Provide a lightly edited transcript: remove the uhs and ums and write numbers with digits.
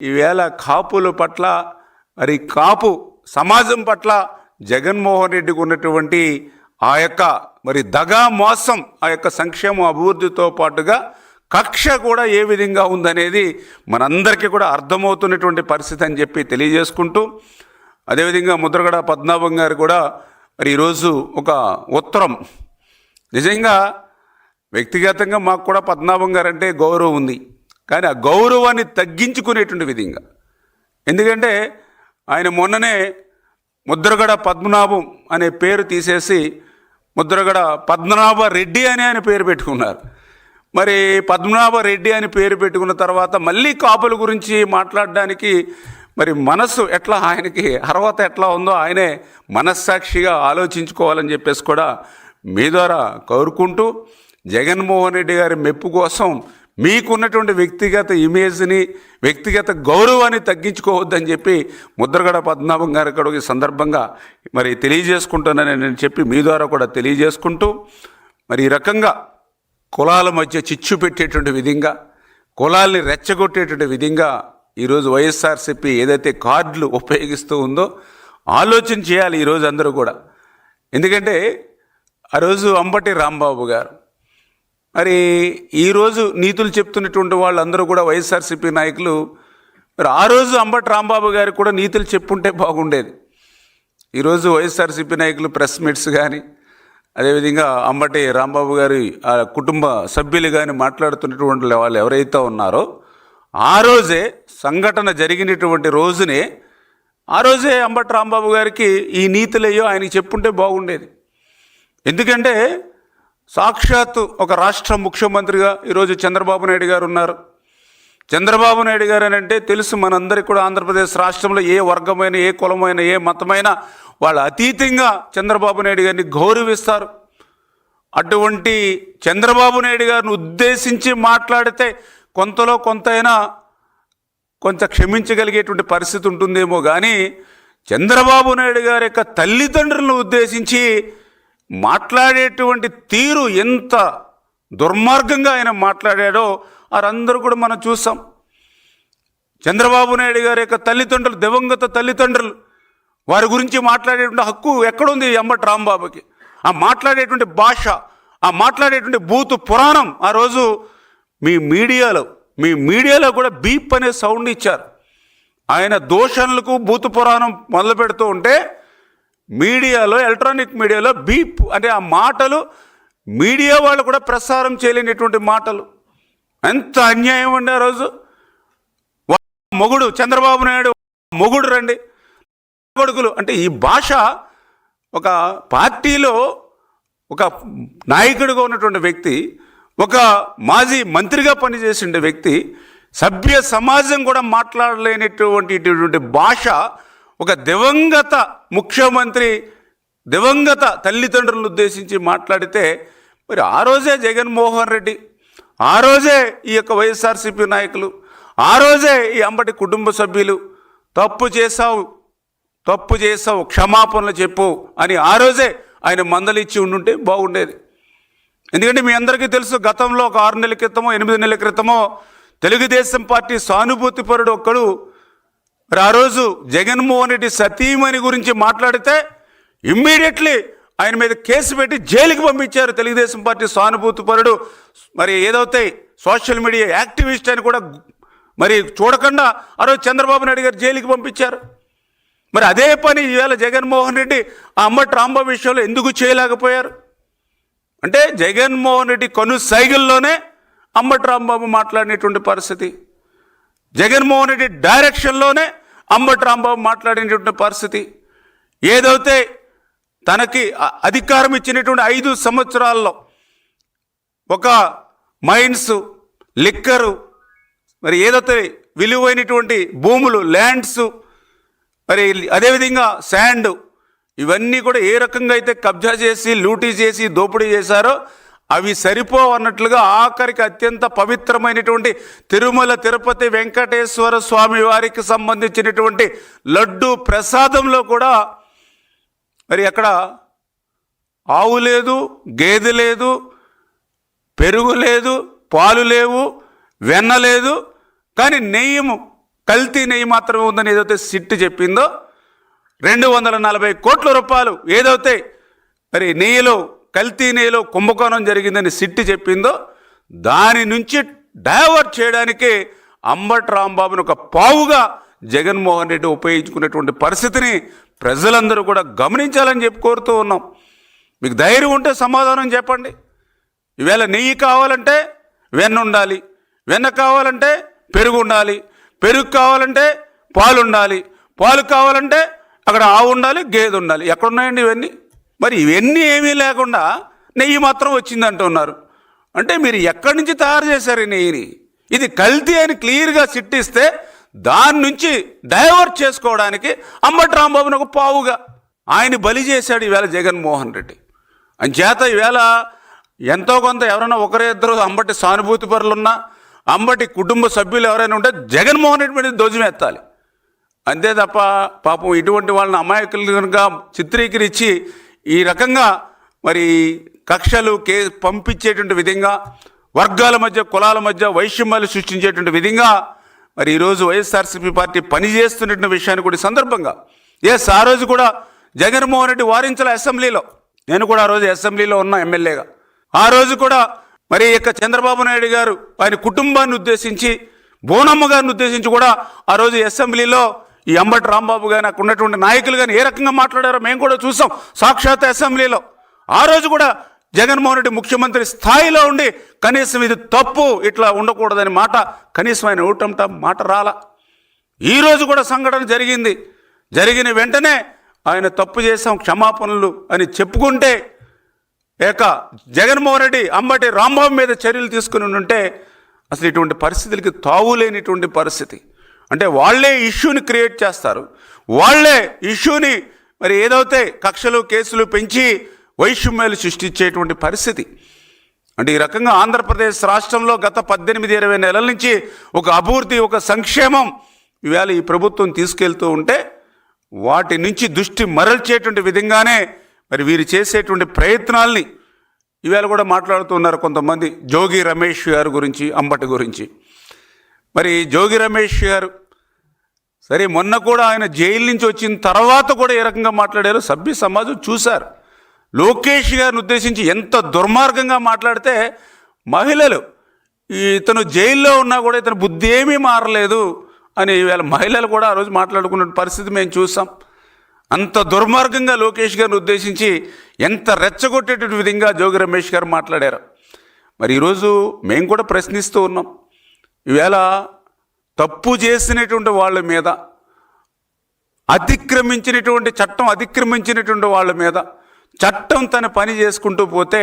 ఈవేళ కాపుల పట్ల మరి కాపు సమాజం పట్ల జగన్మోహన్ రెడ్డికి ఉన్నటువంటి ఆ యొక్క మరి దగా మోసం, ఆ యొక్క సంక్షేమ అభివృద్ధితో పాటుగా కక్ష కూడా ఏ విధంగా ఉందనేది మనందరికీ కూడా అర్థమవుతున్నటువంటి పరిస్థితి అని చెప్పి తెలియజేసుకుంటూ, అదేవిధంగా ముద్రగడ పద్మనాభం గారు కూడా మరి ఈరోజు ఒక ఉత్తరం, నిజంగా వ్యక్తిగతంగా మాకు కూడా పద్మనాభం గారు అంటే గౌరవం ఉంది, కానీ ఆ గౌరవాన్ని తగ్గించుకునేటువంటి విధంగా, ఎందుకంటే ఆయన మొన్ననే ముద్రగడ పద్మనాభం అనే పేరు తీసేసి ముద్రగడ పద్మనాభ రెడ్డి అని ఆయన పేరు పెట్టుకున్నారు. మరి పద్మనాభ రెడ్డి అని పేరు పెట్టుకున్న తర్వాత మళ్ళీ కాపుల గురించి మాట్లాడడానికి మరి మనస్సు ఎట్లా, ఆయనకి అర్హత ఎట్లా ఉందో ఆయనే మనస్సాక్షిగా ఆలోచించుకోవాలని చెప్పేసి కూడా మీ ద్వారా కోరుకుంటూ, జగన్మోహన్ రెడ్డి గారి మెప్పు కోసం మీకున్నటువంటి వ్యక్తిగత ఇమేజ్ని, వ్యక్తిగత గౌరవాన్ని తగ్గించుకోవద్దని చెప్పి ముద్రగడ పద్మనాభం గారి కూడా ఈ సందర్భంగా మరి తెలియజేసుకుంటానని నేను చెప్పి మీ ద్వారా కూడా తెలియజేసుకుంటూ, మరి ఈ రకంగా కులాల మధ్య చిచ్చు పెట్టేటువంటి విధంగా, కులాల్ని రెచ్చగొట్టేటువంటి విధంగా ఈరోజు వైఎస్ఆర్సీపీ ఏదైతే కార్డులు ఉపయోగిస్తూ ఉందో ఆలోచన చేయాలి ఈరోజు అందరూ కూడా. ఎందుకంటే ఆ రోజు అంబటి రాంబాబు గారు, మరి ఈరోజు నీతులు చెప్తున్నటువంటి వాళ్ళందరూ కూడా వైఎస్ఆర్సీపీ నాయకులు, మరి ఆ రోజు అంబటి రాంబాబు గారికి కూడా నీతులు చెప్పుంటే బాగుండేది. ఈరోజు వైఎస్ఆర్సీపీ నాయకులు ప్రెస్ మీట్స్ కానీ, అదేవిధంగా అంబటి రాంబాబు గారి ఆ కుటుంబ సభ్యులు కానీ మాట్లాడుతున్నటువంటి వాళ్ళు ఎవరైతే ఉన్నారో, ఆ రోజే సంఘటన జరిగినటువంటి రోజునే, ఆ రోజే అంబటి రాంబాబు గారికి ఈ నీతులయ్యో ఆయనకి చెప్పుంటే బాగుండేది. ఎందుకంటే సాక్షాత్తు ఒక రాష్ట్ర ముఖ్యమంత్రిగా ఈరోజు చంద్రబాబు నాయుడు గారు ఉన్నారు. చంద్రబాబు నాయుడు గారు అని అంటే తెలుసు మనందరికీ కూడా, ఆంధ్రప్రదేశ్ రాష్ట్రంలో ఏ వర్గమైన, ఏ కులమైన, ఏ మతమైన వాళ్ళు అతీతంగా చంద్రబాబు నాయుడు గారిని గౌరవిస్తారు. అటువంటి చంద్రబాబు నాయుడు గారిని ఉద్దేశించి మాట్లాడితే కొంతలో కొంతైనా కొంచెం క్షమించగలిగేటువంటి పరిస్థితి ఉంటుందేమో, కానీ చంద్రబాబు నాయుడు గారి యొక్క తల్లిదండ్రులను ఉద్దేశించి మాట్లాడేటువంటి తీరు ఎంత దుర్మార్గంగా ఆయన మాట్లాడాడో వారందరూ కూడా మనం చూసాం. చంద్రబాబు నాయుడు గారి యొక్క తల్లిదండ్రులు, దివంగత తల్లిదండ్రులు, వారి గురించి మాట్లాడేటువంటి హక్కు ఎక్కడుంది అంబటి రాంబాబుకి? ఆ మాట్లాడేటువంటి భాష, ఆ మాట్లాడేటువంటి బూతు పురాణం ఆ రోజు మీ మీడియాలో కూడా బీప్ అనే సౌండ్ ఇచ్చారు. ఆయన దూషణలకు బూతు పురాణం మొదలు పెడుతూ ఉంటే మీడియాలో, ఎలక్ట్రానిక్ మీడియాలో బీప్ అనే ఆ మాటలు మీడియా వాళ్ళు కూడా ప్రసారం చేయలేనటువంటి మాటలు. ఎంత అన్యాయం అండి ఆ రోజు. మొగుడు చంద్రబాబు నాయుడు మొగుడు రండి కొడుకులు అంటే, ఈ భాష ఒక పార్టీలో ఒక నాయకుడిగా ఉన్నటువంటి వ్యక్తి, ఒక మాజీ మంత్రిగా పనిచేసిన వ్యక్తి, సభ్య సమాజం కూడా మాట్లాడలేనటువంటి భాష ఒక దివంగత ముఖ్యమంత్రి, దివంగత తల్లిదండ్రులను ఉద్దేశించి మాట్లాడితే, మరి ఆ రోజే జగన్మోహన్ రెడ్డి, ఆ రోజే ఈ యొక్క వైఎస్ఆర్సీపీ నాయకులు, ఆ రోజే ఈ అంబటి కుటుంబ సభ్యులు తప్పు చేసావు క్షమాపణలు చెప్పు అని ఆ రోజే ఆయన మందలిచ్చి ఉండుంటే బాగుండేది. ఎందుకంటే మీ అందరికీ తెలుసు, గతంలో ఒక 6 నెలల క్రితమో 8 నెలల క్రితమో తెలుగుదేశం పార్టీ సానుభూతిపరుడు ఒక్కడు మరి ఆ రోజు జగన్మోహన్ రెడ్డి సతీమణి గురించి మాట్లాడితే ఇమ్మీడియట్లీ ఆయన మీద కేసు పెట్టి జైలుకి పంపించారు తెలుగుదేశం పార్టీ సానుభూతిపరుడు. మరి ఏదైతే సోషల్ మీడియా యాక్టివిస్ట్ అని కూడా మరి చూడకుండా ఆ రోజు చంద్రబాబు నాయుడు గారు జైలుకి పంపించారు. మరి అదే పని ఇవాళ జగన్మోహన్ రెడ్డి ఆ అంబటి రాంబాబు విషయంలో ఎందుకు చేయలేకపోయారు అంటే, జగన్మోహన్ రెడ్డి సైకిల్లోనే అంబటి రాంబాబు మాట్లాడినటువంటి పరిస్థితి, జగన్మోహన్ రెడ్డి డైరెక్షన్లోనే అంబటి రాంబాబు మాట్లాడినటువంటి పరిస్థితి. ఏదైతే తనకి అధికారం ఇచ్చినటువంటి 5 సంవత్సరాల్లో ఒక మైన్స్, లిక్కరు, మరి ఏదైతే విలువైనటువంటి భూములు, ల్యాండ్స్, మరి అదేవిధంగా శాండ్, ఇవన్నీ కూడా ఏ రకంగా అయితే కబ్జా చేసి, లూటీ చేసి, దోపిడీ చేశారో అవి సరిపోవన్నట్లుగా ఆఖరికి అత్యంత పవిత్రమైనటువంటి తిరుమల తిరుపతి వెంకటేశ్వర స్వామి వారికి సంబంధించినటువంటి లడ్డు ప్రసాదంలో కూడా మరి అక్కడ ఆవు లేదు, గేదె లేదు, పెరుగు లేదు, పాలు లేవు, వెన్న లేదు, కానీ నెయ్యి కల్తీ నెయ్యి మాత్రమే ఉందని ఏదైతే సిట్ చెప్పిందో, 240 కోట్ల రూపాయలు ఏదైతే మరి నెయ్యిలో కల్తీ నెయ్యిలో కుంభకోణం జరిగిందని సిట్ చెప్పిందో, దాని నుంచి డైవర్ట్ చేయడానికి అంబటి రాంబాబుని ఒక పావుగా జగన్మోహన్ రెడ్డి ఉపయోగించుకున్నటువంటి పరిస్థితిని ప్రజలందరూ కూడా గమనించాలని చెప్పి కోరుతూ ఉన్నాం. మీకు ధైర్యం ఉంటే సమాధానం చెప్పండి. ఈవేళ నెయ్యి కావాలంటే వెన్న ఉండాలి, వెన్న కావాలంటే పెరుగు ఉండాలి, పెరుగు కావాలంటే పాలు ఉండాలి, పాలు కావాలంటే అక్కడ ఆవు ఉండాలి, గేదె ఉండాలి. ఎక్కడున్నాయండి ఇవన్నీ? మరి ఇవన్నీ ఏమీ లేకుండా నెయ్యి మాత్రం వచ్చిందంటున్నారు. అంటే మీరు ఎక్కడి నుంచి తయారు చేశారు ఈ నెయ్యిని? ఇది కల్తీ అని క్లియర్గా సిట్టిస్తే దాని నుంచి డైవర్ట్ చేసుకోవడానికి అంబటి రాంబాబుని ఒక పావుగా ఆయన బలి చేశాడు ఈవేళ జగన్మోహన్ రెడ్డి. అంచేత ఈవేళ ఎంతో కొంత ఎవరైనా ఒకరే ఇద్దరు అంబటి సానుభూతి పరులున్నా, అంబటి కుటుంబ సభ్యులు ఎవరైనా ఉంటే జగన్మోహన్ రెడ్డి మీద ధ్వజమెత్తాలి. అంతే తప్ప పాపం ఇటువంటి వాళ్ళని అమాయకులుగా చిత్రీకరించి ఈ రకంగా మరి కక్షలు పంపించేటువంటి విధంగా, వర్గాల మధ్య కులాల మధ్య వైషమ్యాలు సృష్టించేటువంటి విధంగా మరి ఈరోజు వైఎస్ఆర్సీపీ పార్టీ పనిచేస్తున్న విషయాన్ని కూడా సందర్భంగా ఆ రోజు కూడా జగన్మోహన్ రెడ్డి వారించాల అసెంబ్లీలో. నేను కూడా ఆ రోజు అసెంబ్లీలో ఉన్న ఎమ్మెల్యేగా. ఆ రోజు కూడా మరి ఇక చంద్రబాబు నాయుడు గారు ఆయన కుటుంబాన్ని ఉద్దేశించి, బోనమ్మ గారిని ఉద్దేశించి కూడా ఆ రోజు అసెంబ్లీలో ఈ అంబటి రాంబాబు కానీ అక్కడ ఉన్నటువంటి నాయకులు కానీ ఏ రకంగా మాట్లాడారో మేము కూడా చూసాం సాక్షాత్ అసెంబ్లీలో. ఆ రోజు కూడా జగన్మోహన్ రెడ్డి ముఖ్యమంత్రి స్థాయిలో ఉండి కనీసం ఇది తప్పు, ఇట్లా ఉండకూడదని మాట కనీసం ఆయన ఊటంట మాట రాలా. ఈరోజు కూడా సంఘటన జరిగింది. జరిగిన వెంటనే ఆయన తప్పు చేసాం క్షమాపణలు అని చెప్పుకుంటే జగన్మోహన్ రెడ్డి అంబటి రాంబాబు మీద చర్యలు తీసుకుని ఉంటే అసలు ఇటువంటి పరిస్థితులకి తావులేనిటువంటి పరిస్థితి. అంటే వాళ్ళే ఇష్యూని క్రియేట్ చేస్తారు, వాళ్ళే ఇష్యూని మరి ఏదైతే కక్షలు కేసులు పెంచి వైషమ్యాలు సృష్టించేటువంటి పరిస్థితి. అంటే ఈ రకంగా ఆంధ్రప్రదేశ్ రాష్ట్రంలో గత 18-20 నెలల నుంచి ఒక అభివృద్ధి, ఒక సంక్షేమం ఇవాళ ఈ ప్రభుత్వం తీసుకెళ్తూ ఉంటే వాటి నుంచి దృష్టి మరల్చేటువంటి విధంగానే మరి వీరు చేసేటువంటి ప్రయత్నాల్ని ఇవాళ కూడా మాట్లాడుతున్నారు కొంతమంది. జోగి రమేష్ గారు గురించి, అంబటి గురించి. మరి జోగి రమేష్ గారు సరే మొన్న కూడా ఆయన జైలు నుంచి వచ్చిన తర్వాత కూడా ఏ రకంగా మాట్లాడారో సభ్య సమాజం చూశారు. లోకేష్ గారిని ఉద్దేశించి ఎంత దుర్మార్గంగా మాట్లాడితే మహిళలు ఇతను జైల్లో ఉన్నా కూడా ఇతను బుద్ధి ఏమీ మారలేదు అని ఇవాళ మహిళలు కూడా ఆ రోజు మాట్లాడుకున్న పరిస్థితి మేము చూసాం. అంత దుర్మార్గంగా లోకేష్ గారిని ఉద్దేశించి ఎంత రెచ్చగొట్టేటువంటి విధంగా జోగి రమేష్ గారు మాట్లాడారు. మరి ఈరోజు మేము కూడా ప్రశ్నిస్తూ ఉన్నాం. ఈవేళ తప్పు చేసినటువంటి వాళ్ళ మీద, చట్టం అతిక్రమించినటువంటి వాళ్ళ మీద చట్టం తన పని చేసుకుంటూ పోతే